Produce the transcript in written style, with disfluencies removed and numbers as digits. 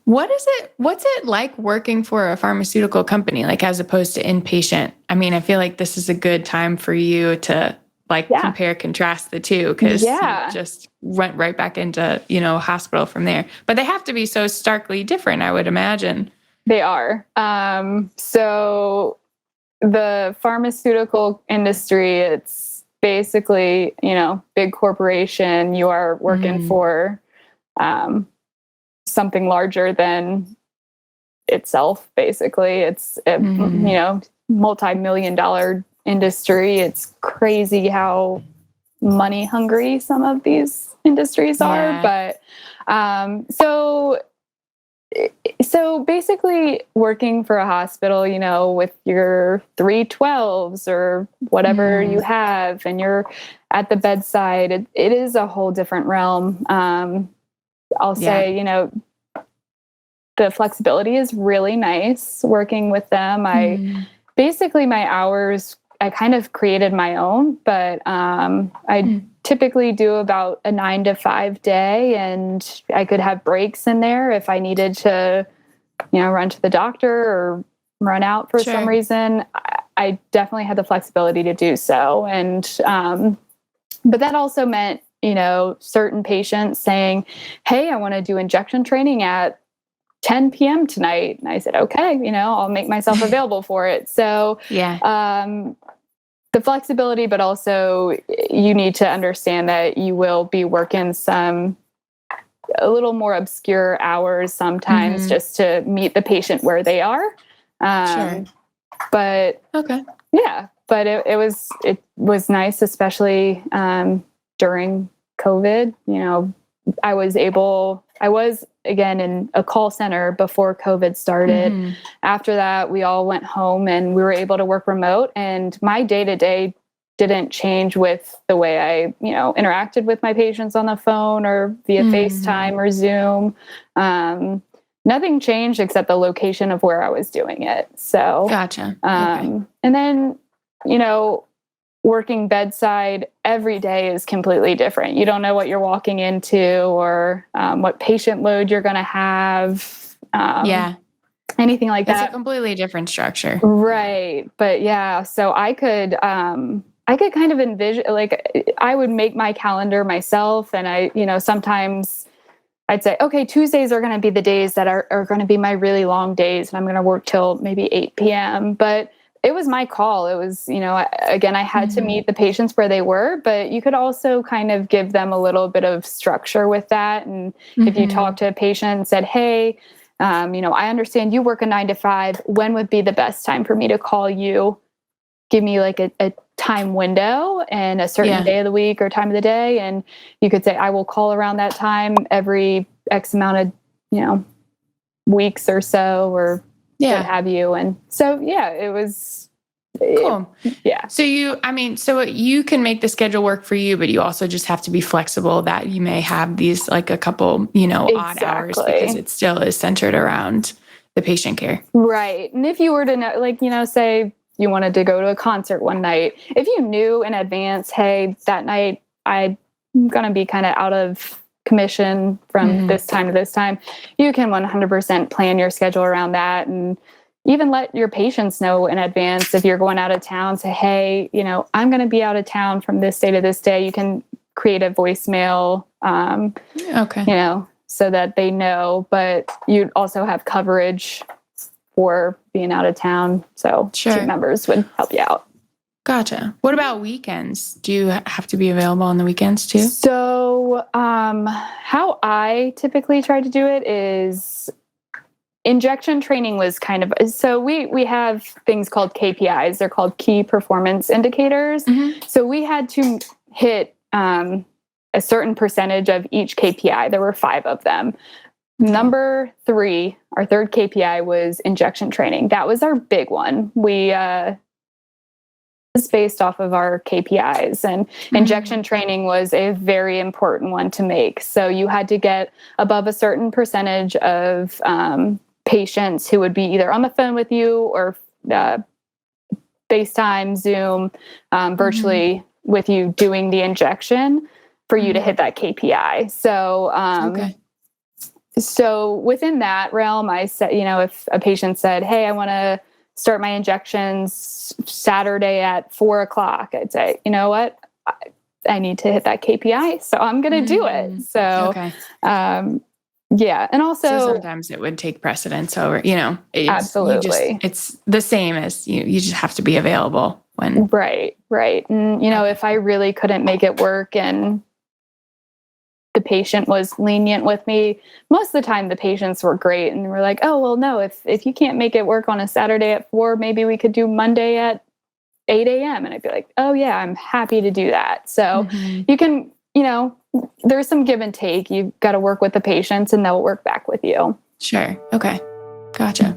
What's it like working for a pharmaceutical company, like as opposed to inpatient? I mean, I feel like this is a good time for you to compare, contrast the two, because you just went right back into, hospital from there. But they have to be so starkly different, I would imagine. They are. So the pharmaceutical industry, it's basically, big corporation. You are working for something larger than itself, basically. It's, multi-million-dollar industry. It's crazy how money hungry some of these industries are. But so basically working for a hospital, with your 312s or whatever you have, and you're at the bedside, it is a whole different realm. I'll say, the flexibility is really nice working with them. My hours, I kind of created my own, but I typically do about a 9 to 5 day, and I could have breaks in there if I needed to, run to the doctor or run out for some reason. I definitely had the flexibility to do so. And, but that also meant, certain patients saying, "Hey, I want to do injection training at 10 p.m. tonight." And I said, "Okay, I'll make myself available for it." So, the flexibility, but also you need to understand that you will be working a little more obscure hours sometimes just to meet the patient where they are. But but it was nice, especially during COVID. I was again in a call center before COVID started. After that, we all went home and we were able to work remote, and my day-to-day didn't change with the way I, interacted with my patients on the phone or via FaceTime or Zoom. Nothing changed except the location of where I was doing it. So, gotcha. And then, working bedside every day is completely different. You don't know what you're walking into or what patient load you're going to have. Anything like that. It's a completely different structure. Right. But so I could kind of envision, I would make my calendar myself, and I, sometimes I'd say, okay, Tuesdays are going to be the days that are going to be my really long days, and I'm going to work till maybe 8 p.m. But it was my call. It was, again, I had to meet the patients where they were, but you could also kind of give them a little bit of structure with that. And if you talk to a patient and said, "Hey, I understand you work a 9 to 5. When would be the best time for me to call you? Give me like a time window and a certain day of the week or time of the day." And you could say, "I will call around that time every X amount of, weeks or so, or what have you." And so, it was cool. So you can make the schedule work for you, but you also just have to be flexible that you may have these like a couple, odd hours, because it still is centered around the patient care. Right. And if you were to know, say you wanted to go to a concert one night, if you knew in advance, "Hey, that night I'm going to be kind of out of commission from this time to this time," you can 100% plan your schedule around that, and even let your patients know in advance. If you're going out of town, say, "Hey, I'm going to be out of town from this day to this day." You can create a voicemail, so that they know, but you also have coverage for being out of town. So team members would help you out. Gotcha. What about weekends? Do you have to be available on the weekends too? So, how I typically try to do it is injection training was kind of, so we have things called KPIs. They're called key performance indicators. So we had to hit a certain percentage of each KPI. There were 5 of them. Number 3, our third KPI, was injection training. That was our big one. We was based off of our KPIs, and injection training was a very important one to make. So you had to get above a certain percentage of patients who would be either on the phone with you or FaceTime, Zoom, virtually with you doing the injection for you to hit that KPI. So So within that realm, I said, if a patient said, hey, I want to start my injections Saturday at 4:00, I'd say, you know what? I need to hit that KPI. So I'm going to do it. So, okay. Yeah. And also sometimes it would take precedence over, absolutely. It's the same as you just have to be available when. Right. And, if I really couldn't make it work and the patient was lenient with me, most of the time the patients were great and were like, oh, well, no, if you can't make it work on a Saturday at 4, maybe we could do Monday at 8 a.m. And I'd be like, oh yeah, I'm happy to do that. So you can, there's some give and take. You've got to work with the patients and they'll work back with you. Sure. Okay. Gotcha.